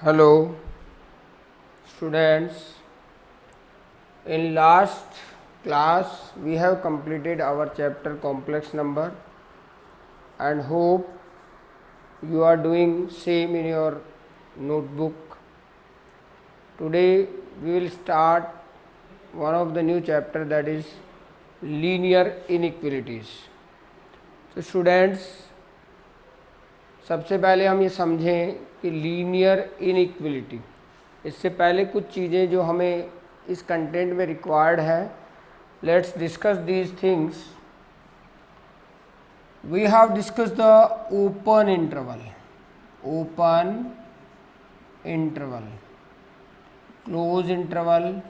Hello, students. In last class, we have completed our chapter complex number and hope you are doing same in your notebook. Today, we will start one of the new chapter, that is linear inequalities. तो students, सबसे पहले हम ये समझें कि linear inequality, इससे पहले कुछ चीज़ें जो हमें इस कंटेंट में रिक्वायर्ड है. Let's discuss these things. We have discuss the open interval, close interval,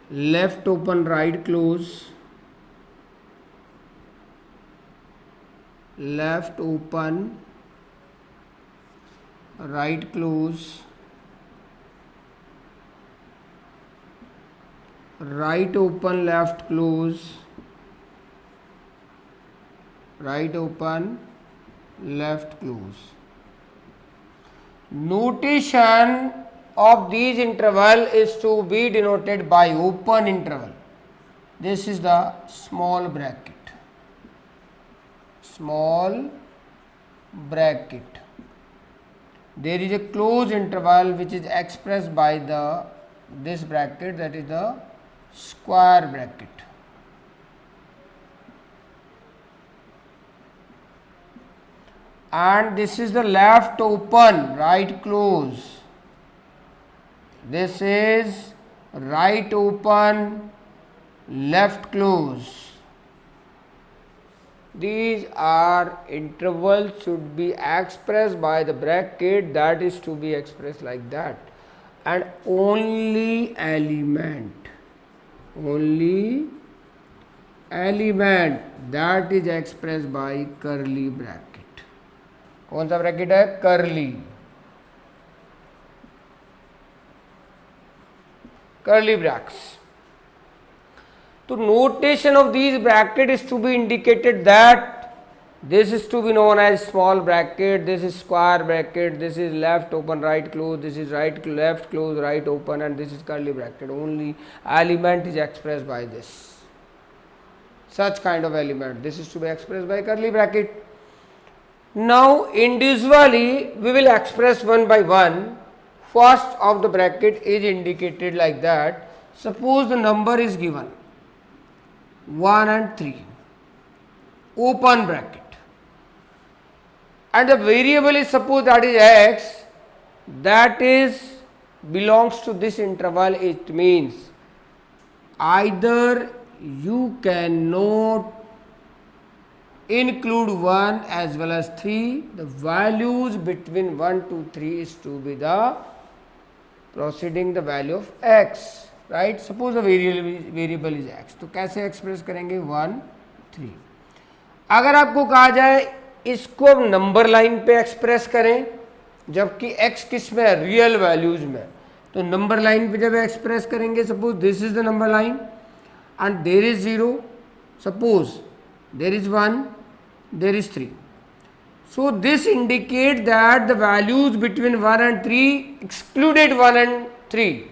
left open right close, left open right close, right open left close, right open left close. Notation of these interval is to be denoted by open interval. This is the small bracket. There is a close interval which is expressed by this bracket, that is the square bracket. And this is the left open right close. This is right open left close. These are intervals should be expressed by the bracket, that is to be expressed like that, and only element that is expressed by curly bracket. कौन सा bracket है? curly brackets. So notation of these bracket is to be indicated that this is to be known as small bracket, this is square bracket, this is left open right close, this is right left close right open, and this is curly bracket. Only element is expressed by this, such kind of element. This is to be expressed by curly bracket. Now individually we will express one by one. First of the bracket is indicated like that. Suppose the number is given 1 and 3, open bracket, and the variable is suppose that is x, that is belongs to this interval. It means either you cannot include 1 as well as 3, the values between 1 to 3 is to be the proceeding the value of x, right? Suppose the variable is x, तो कैसे express करेंगे? 1 3. अगर आपको कहा जाए इसको अब number line पे एक्सप्रेस करें, जबकि x किस में है? रियल वैल्यूज में, तो नंबर लाइन पे जब एक्सप्रेस करेंगे, suppose this is the number line and there is 0, suppose there is 1, there is 3. So this indicates that the values between 1 and 3 excluded 1 and 3.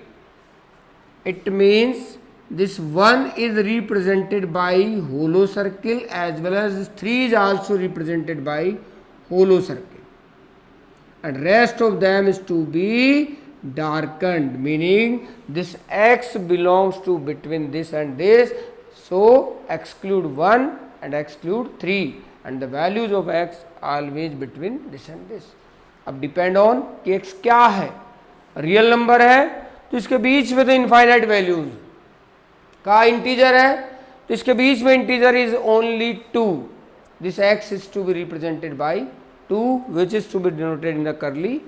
It means this 1 is represented by hollow circle as well as 3 is also represented by hollow circle, and rest of them is to be darkened, meaning this x belongs to between this and this, so exclude 1 and exclude 3, and the values of x always between this and this. अब depend on कि x क्या है, real number है तो इसके बीच में तो इनफाइनाइट वैल्यूज का, इंटीजर है तो इसके बीच में integer is only 2. This x is to be represented by 2 which is to be denoted in the curly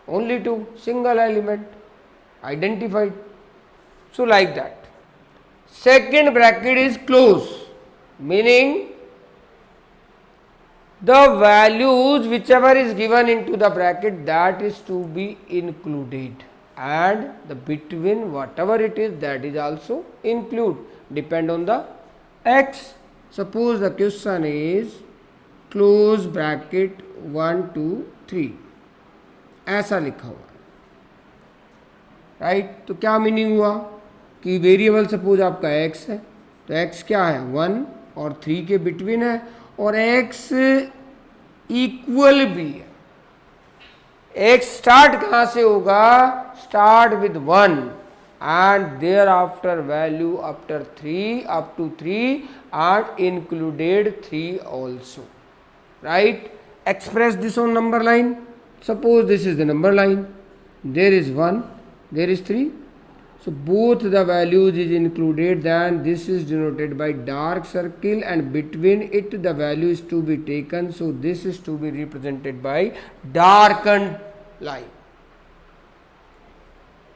only 2, single element identified. So like that. Second bracket is close, meaning the values whichever is given into the bracket, that is to be included, and the between whatever it is, that is also include, depend on the x. Suppose the question is close bracket 1 2 3 ऐसा लिखा हुआ है, right. तो क्या meaning हुआ कि variable suppose आपका x है, तो x क्या है 1 और 3 के बिटवीन है, और x इक्वल भी है। x स्टार्ट कहां से होगा, start with 1 and thereafter value after 3 up to 3 and included 3 also, right? Express this on number line. Suppose this is the number line, there is 1, there is 3, so both the values is included, then this is denoted by dark circle and between it the value is to be taken, so this is to be represented by darkened line.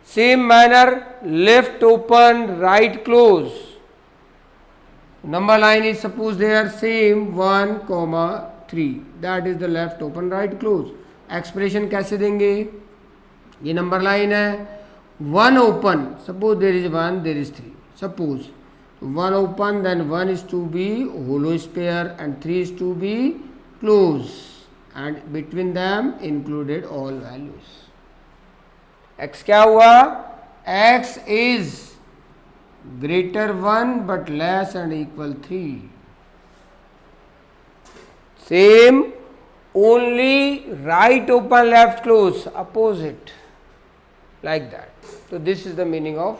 Same manner, left open, right close. Number line is suppose they are same 1, 3. That is the left open, right close. Expression कैसे देंगे, ये number line है, 1 open, suppose there is 1, there is 3. Suppose 1 open, then 1 is to be hollow sphere and 3 is to be close, and between them included all values. x क्या हुआ, x is greater 1 but less and equal 3. Same, only right open left close, opposite, like that. So this is the meaning of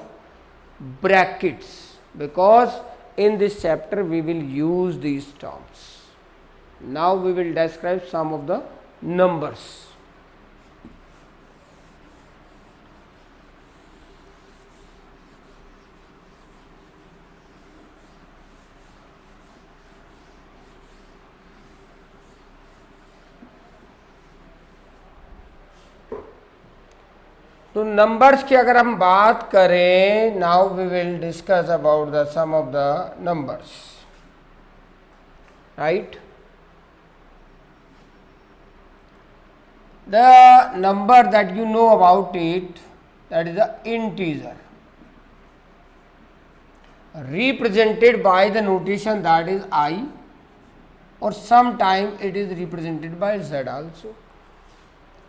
brackets, because in this chapter we will use these terms. Now we will describe some of the numbers. तो numbers की अगर हम बात करें, now we will discuss about the some of the numbers, right. The number that you know about it, that is the integer, represented by the notation that is I, or sometime it is represented by Z also,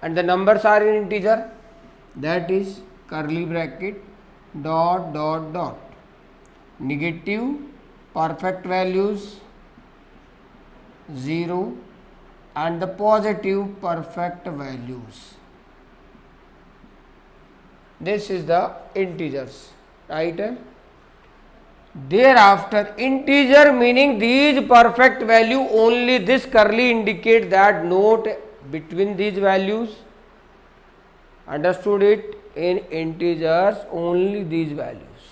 and the numbers are in integer, that is curly bracket dot dot dot, negative perfect values 0 and the positive perfect values. This is the integers, right? Thereafter integer meaning these perfect value, only this curly indicate that note between these values, understood it? In integers only these values,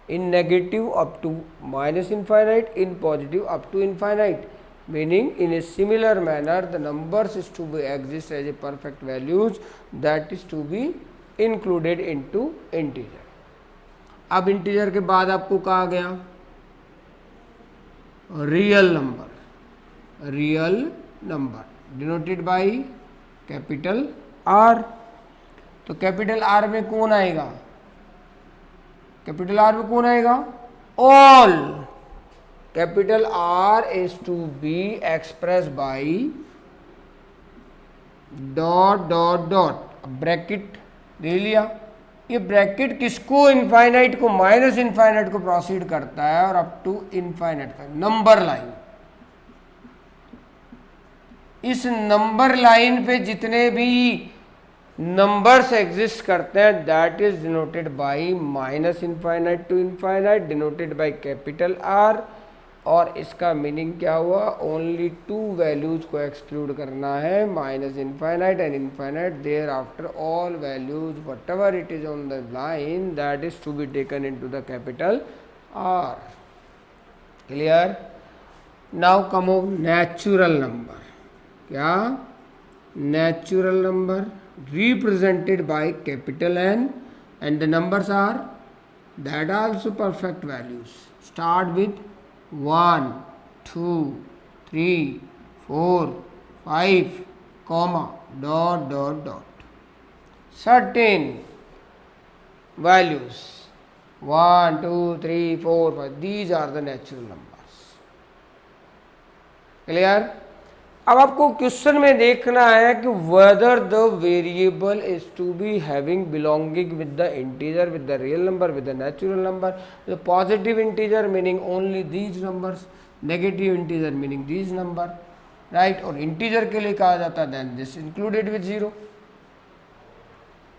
in negative up to minus infinite, in positive up to infinite, meaning in a similar manner the numbers is to be exist as a perfect values, that is to be included into integer. अब integer के बाद आपको कहा गया real number, real number denoted by capital R. तो capital R में कौन आएगा, कैपिटल आर में कौन आएगा, all. Capital R is to be express by dot dot dot, bracket ले लिया। ये ब्रैकेट किसको, इनफाइनाइट को, माइनस इनफाइनाइट को प्रोसीड करता है और अप टू इनफाइनाइट का नंबर लाइन। इस नंबर लाइन पे जितने भी नंबर्स एग्जिस्ट करते हैं, that is denoted by minus infinite to infinite, denoted by capital R. और इसका मीनिंग क्या हुआ, ओनली 2 वैल्यूज को एक्सक्लूड करना है, minus infinite and infinite. There after all values whatever it is on the line, that is to be taken into the capital R. Clear? Now come of natural number. क्या? Natural number represented by capital N, and the numbers are that also perfect values, start with 1 2 3 4 5 comma dot dot dot, certain values 1 2 3 4 5, these are the natural numbers. Clear. अब आपको question में देखना है कि whether the variable is to be having belonging with the integer, with the real number, with the natural number, the positive integer meaning only these numbers, negative integer meaning these number, right. और integer के लिए कहा जाता है then this included with zero.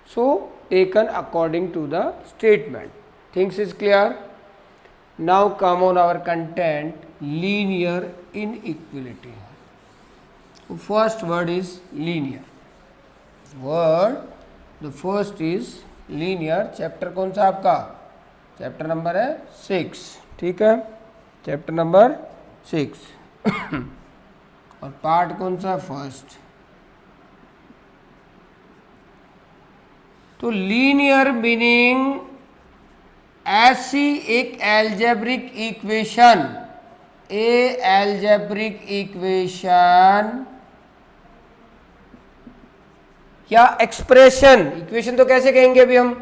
So taken according to the statement. Things is clear. Now come on our content, linear inequality. First word is linear. Word, the first is linear. Chapter कौन सा आपका? Chapter number है 6, ठीक है, chapter number 6 और part कौन सा? First. तो लीनियर मीनिंग ऐसी एक एल्जेब्रिक इक्वेशन, एल्जेब्रिक इक्वेशन या एक्सप्रेशन, इक्वेशन तो कैसे कहेंगे अभी हम,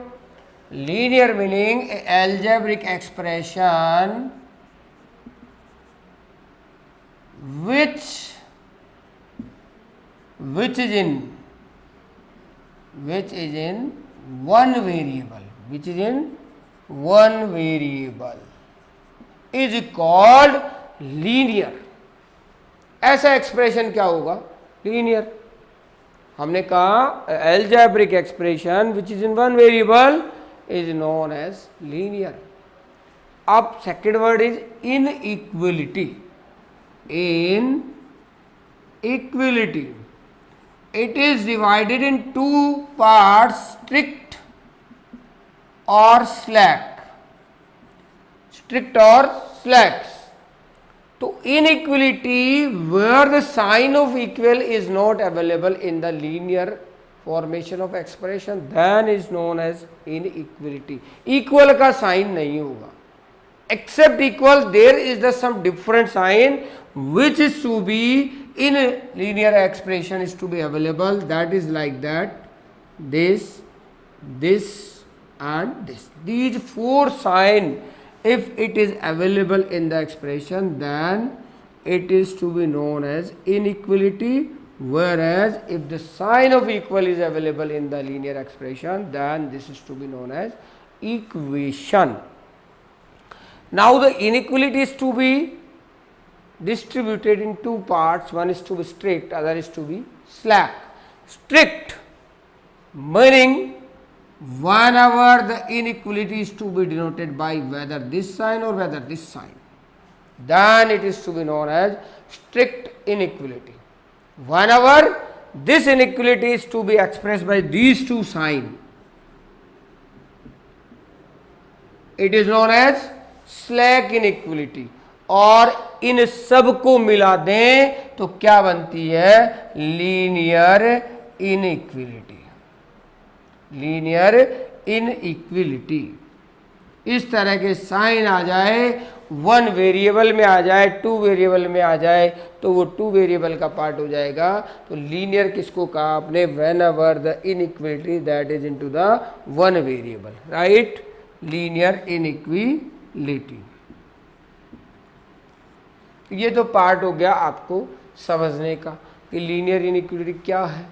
linear meaning algebraic expression which is in one variable, which is in one variable is called linear। ऐसा एक्सप्रेशन क्या होगा? लीनियर। हमने कहा algebraic expression which is in one variable is known as linear. अब second word is inequality. Inequality, it is divided in two parts, strict और slack, strict और slacks. तो inequality where the sign of equal is not available in the linear formation of expression, then is known as inequality. Equal का sign नहीं होगा, except equal there is the some different sign which is to be in a linear expression is to be available, that is like that, this, this and this, these four sign if it is available in the expression then it is to be known as inequality, whereas if the sign of equal is available in the linear expression then this is to be known as equation. Now the inequality is to be distributed in two parts, one is to be strict, other is to be slack. Strict meaning whenever the inequality is to be denoted by whether this sign or whether this sign, then it is to be known as strict inequality. Whenever this inequality is to be expressed by these two signs, it is known as slack inequality. और इन सब को मिला दें तो क्या बनती है? Linear inequality. Linear inequality, इस तरह के साइन आ जाए, वन वेरिएबल में आ जाए, टू वेरिएबल में आ जाए तो वो टू वेरिएबल का पार्ट हो जाएगा। तो लीनियर किसको कहा आपने? When ever the inequality that is into the one variable, right, linear inequality. ये तो पार्ट हो गया आपको समझने का कि लीनियर इनइक्वलिटी क्या है।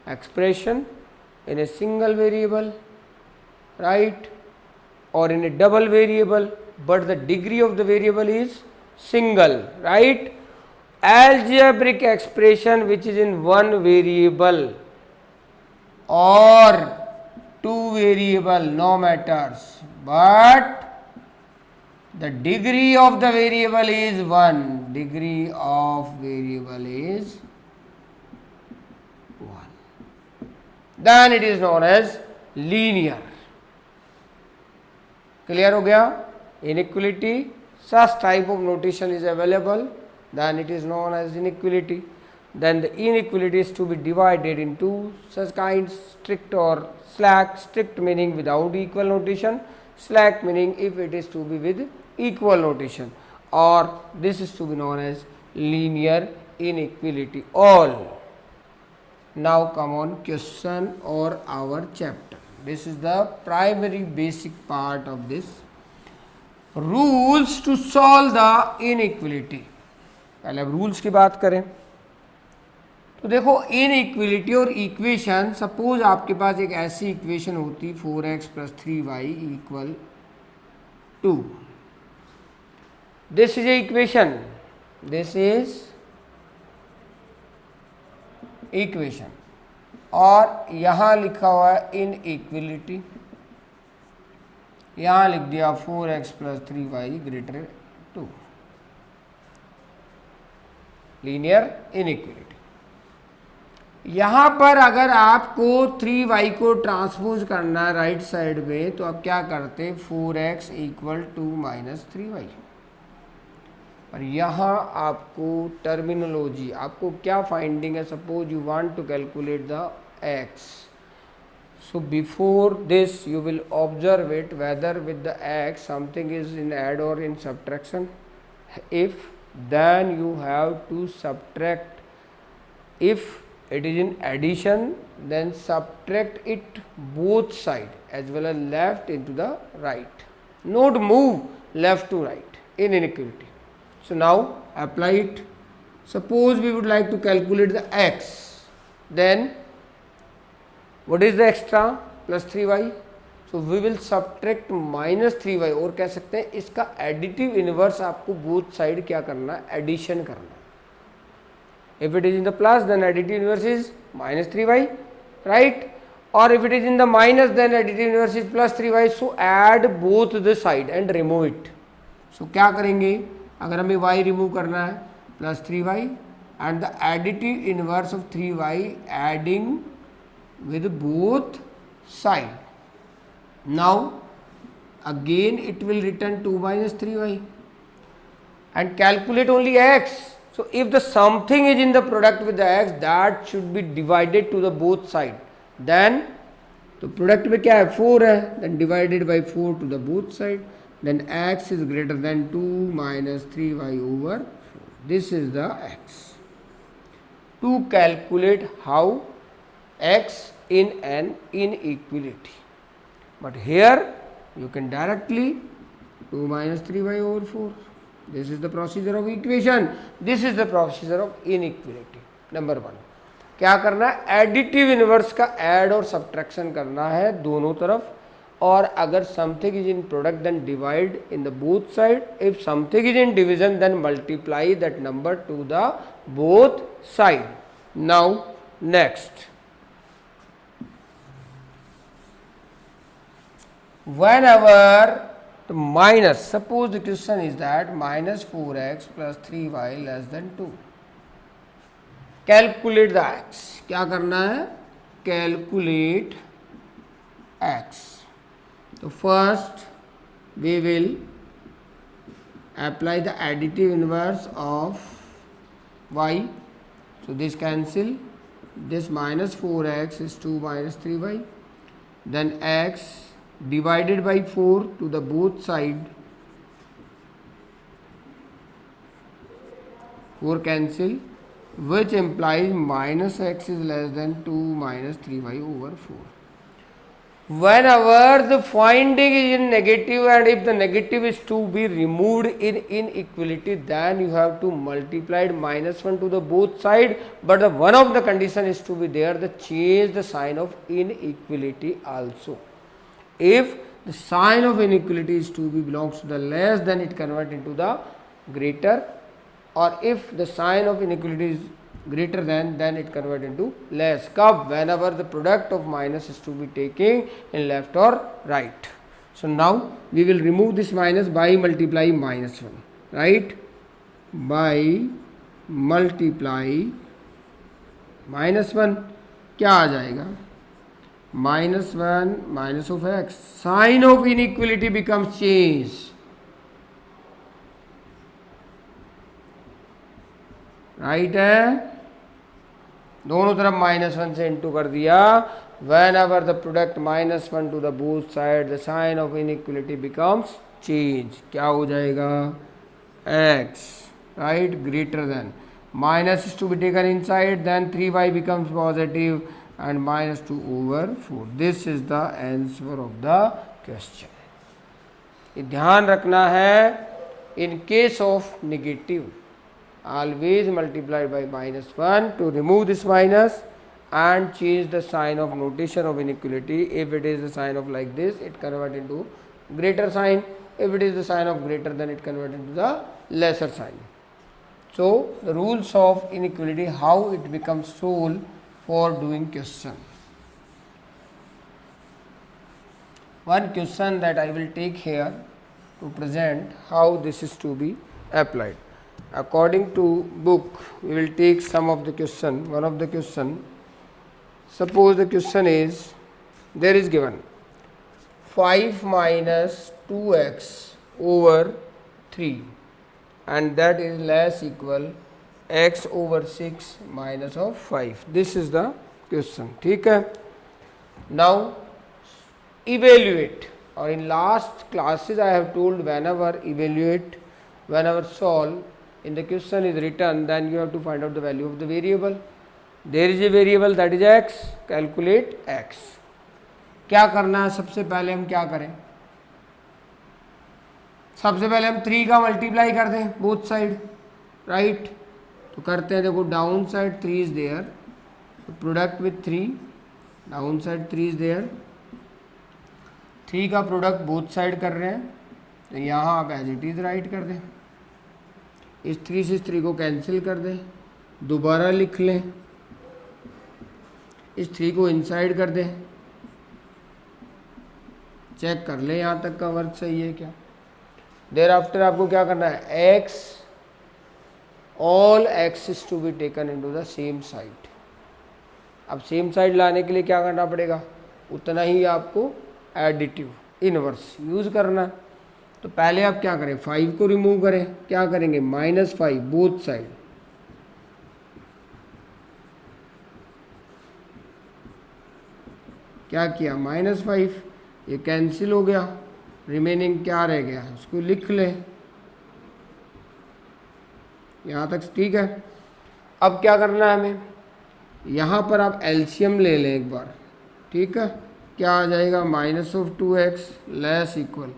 Expression in a single variable, right, और in a double variable, but the degree of the variable is single, right. Algebraic expression which is in one variable और two variable, no matters, but the degree of the variable is 1, degree of variable is 1, then it is known as linear। clear हो गया? inequality, such type of notation is available, then it is known as inequality। then the inequality is to be divided into such kinds, strict or slack, strict meaning without equal notation, slack meaning if it is to be with equal notation, or this is to be known as linear inequality all। now come on question or our chapter, this is the primary basic part of this, rules to solve the inequality। पहले अब rules की बात करें तो देखो इन equality और equation, suppose आपके पास एक ऐसी इक्वेशन होती 4x + 3y = 2, this is a equation, this is equation, और यहां लिखा हुआ है इन इक्विलिटी, यहां लिख दिया 4x + 3y > 2, लीनियर इनइक्विलिटी। यहां पर अगर आपको 3y को ट्रांसपोज करना है राइट साइड में तो आप क्या करते 4x = 2 - 3y, और यहाँ आपको टर्मिनोलॉजी, आपको क्या फाइंडिंग है, suppose you want to calculate the x, so before this you will observe it whether with the x something is in add or in subtraction. If then you have to subtract, if it is in addition then subtract it both side as well as left into the right, not move left to right in inequality. So now apply it. Suppose we would like to calculate the x, then what is the extra plus 3y, so we will subtract -3y, और कह सकते हैं इसका additive inverse आपको both side क्या करना है, addition करना है। If it is in the plus then additive inverse is -3y, right, or if it is in the minus then additive inverse is +3y, so add both the side and remove it. So क्या करेंगे, अगर हमें y remove करना है +3y and the additive inverse of 3y adding with both side, now again it will return 2 - 3y and calculate only x. So if the something is in the product with the x, that should be divided to the both side, then तो product में क्या है 4 है, then divided by 4 to the both side, then x is greater than 2 - 3y over 4. This is the x. To calculate how x in an inequality, but here you can directly 2 - 3y over 4. This is the procedure of equation, this is the procedure of inequality. Number 1 क्या करना है, additive inverse का add और subtraction करना है दोनों तरफ, और अगर something is in product then divide in the both side, if something is in division then multiply that number to the both side. Now next, whenever the minus, suppose the question is that -4x + 3y < 2, calculate the x. क्या करना है, calculate x. तो first we will apply the additive inverse of y, so this cancel, this -4x is 2 - 3y, then x divided by 4 to the both side, 4 cancel, which implies -x is < 2 - 3y over 4. Whenever the finding is in negative and if the negative is to be removed in inequality, then you have to multiply -1 to the both side, but the one of the condition is to be there, the change the sign of inequality also. If the sign of inequality is to be belongs to the less, then it convert into the greater, or if the sign of inequality is greater than, then it convert into less. Kab, whenever the product of minus is to be taking in left or right. So now we will remove this minus by multiply -1, right, by multiply -1 क्या आ जाएगा, -1 minus of x, sign of inequality becomes change, right है, दोनों तरफ -1 से into कर दिया. Whenever the product -1 to the both side, the sign of inequality becomes change. क्या हो जाएगा, x, right, greater than, minus is to be taken in side, then 3y becomes positive and -2 over 4. This is the answer of the question. ये ध्यान रखना है, in case of negative always multiply by -1 to remove this minus and change the sign of notation of inequality. If it is the sign of like this, it convert into greater sign. If it is the sign of greater, then it convert into the lesser sign. So the rules of inequality, how it becomes solved for doing question. One question that I will take here to present how this is to be applied. According to book, we will take some of the question. One of the question, suppose the question is, there is given 5 minus 2x over 3 and that is less equal x over 6 minus of 5. This is the question. ठीक है. Now evaluate, or in last classes I have told, whenever evaluate, whenever solve, in the question is written, then you have to find out the value of the variable. There is a variable that is x, calculate x. क्या करना है, सबसे पहले हम क्या करें, सबसे पहले हम 3 का मल्टीप्लाई कर दें बोथ साइड, राइट. तो करते हैं, देखो down side 3 is there, product with 3, down side 3 is there, 3 का प्रोडक्ट बोथ साइड कर रहे हैं, तो यहाँ आप एज इट इज राइट कर दें. इस 3 से इस 3 को कैंसिल कर दें, दोबारा लिख लें, इस 3 को इनसाइड कर दें, चेक कर लें यहाँ तक का वर्क सही है क्या. देयर आफ्टर आपको क्या करना है, x, all x is to be taken into the same side. अब सेम साइड लाने के लिए क्या करना पड़ेगा, उतना ही आपको एडिटिव इनवर्स यूज करना. तो पहले आप क्या करें, 5 को रिमूव करें, क्या करेंगे, -5 बोथ साइड, क्या किया, -5, ये कैंसिल हो गया, रिमेनिंग क्या रह गया, उसको लिख लें यहाँ तक. ठीक है. अब क्या करना है हमें, यहाँ पर आप एलसीएम ले लें एक बार. ठीक है. क्या आ जाएगा, -2x less equal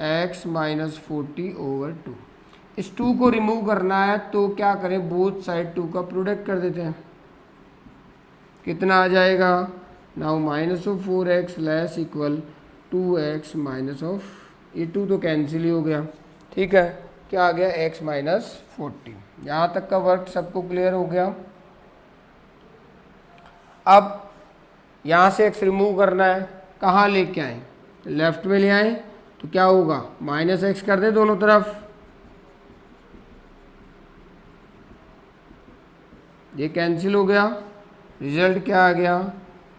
x minus 40 over 2. इस 2 को रिमूव करना है, तो क्या करें, बोथ साइड 2 का प्रोडक्ट कर देते हैं. कितना आ जाएगा, now -4x less equal 2x minus of, ये 2 तो कैंसिल ही हो गया. ठीक है. क्या आ गया, x माइनस 40. यहाँ तक का वर्क सबको क्लियर हो गया. अब यहाँ से x रिमूव करना है, कहाँ लेके आए, लेफ्ट में ले आए, तो क्या होगा, -x कर दे दोनों तरफ, ये कैंसिल हो गया, रिजल्ट क्या आ गया,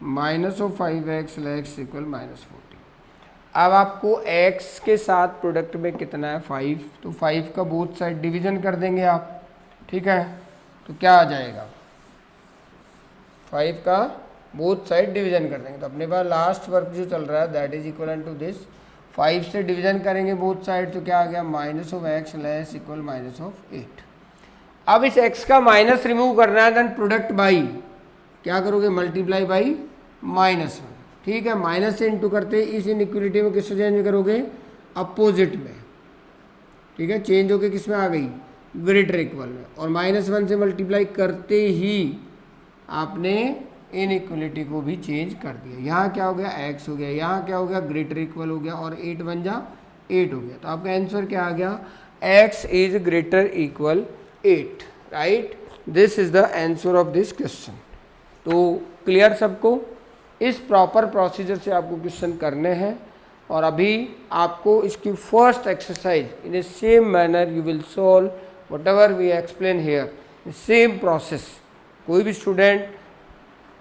-5x लेस इक्वल -40. अब आपको x के साथ प्रोडक्ट में कितना है, 5, तो 5 का बोथ साइड डिवीजन कर देंगे आप. ठीक है. तो क्या आ जाएगा, 5 का बोथ साइड डिवीजन कर देंगे. तो अपने पास लास्ट वर्क जो चल रहा है, that is equal to this, 5 से डिवीजन करेंगे बोथ साइड, तो क्या आ गया, -x लेस इक्वल -8. अब इस x का माइनस रिमूव करना है, देन प्रोडक्ट बाई क्या करोगे, मल्टीप्लाई बाई -1. ठीक है. माइनस से इंटू करते इस इनइक्वलिटी में किससे चेंज करोगे, अपोजिट में. ठीक है. चेंज होके किस में आ गई, ग्रेटर इक्वल में, और -1 से मल्टीप्लाई करते ही आपने इनइक्वलिटी को भी चेंज कर दिया. यहाँ क्या हो गया, x हो गया, यहाँ क्या हो गया, ग्रेटर इक्वल हो गया, और 8 बन जा 8 हो गया. तो आपका आंसर क्या आ गया, x is greater equal 8. Right. This is the answer of this question. तो क्लियर सबको, इस प्रॉपर प्रोसीजर से आपको क्वेश्चन करने हैं. और अभी आपको इसकी first exercise in a same manner you will solve whatever we explain here, same process. कोई भी स्टूडेंट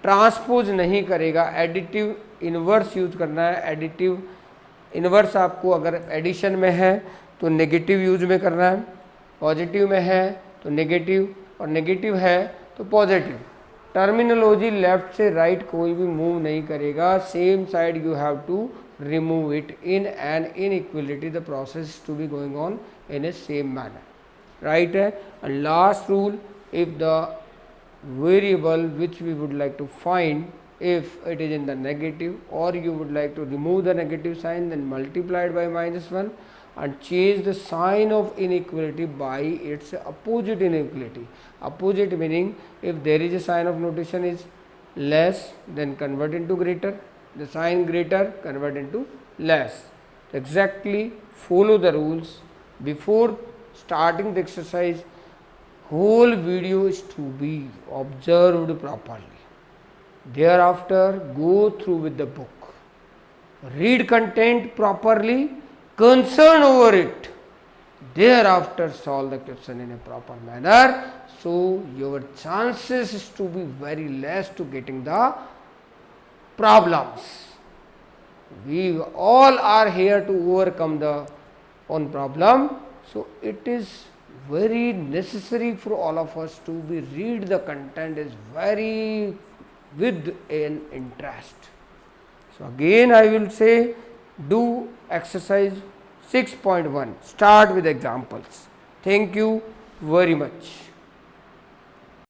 ट्रांसपोज नहीं करेगा, एडिटिव इनवर्स यूज करना है. एडिटिव इनवर्स आपको अगर एडिशन में है तो नेगेटिव यूज में करना है, पॉजिटिव में है तो नेगेटिव, और नेगेटिव है तो पॉजिटिव. टर्मिनोलॉजी लेफ्ट से राइट कोई भी मूव नहीं करेगा, same side you have to remove it in an inequality. The process to be going on in a same manner. Right है. And last rule, if the variable which we would like to find, if it is in the negative or you would like to remove the negative sign, then multiply it by -1, and change the sign of inequality by its opposite inequality. Opposite meaning if there is a sign of notation is less, then convert into greater, the sign greater convert into less. Exactly follow the rules. Before starting the exercise, whole video is to be observed properly. Thereafter, go through with the book. Read content properly, concern over it. Thereafter, solve the question in a proper manner. So, your chances is to be very less to getting the problems. We all are here to overcome the own problem. So, it is very necessary for all of us to be read the content is very with an interest. So, again I will say do exercise 6.1, start with examples. Thank you very much.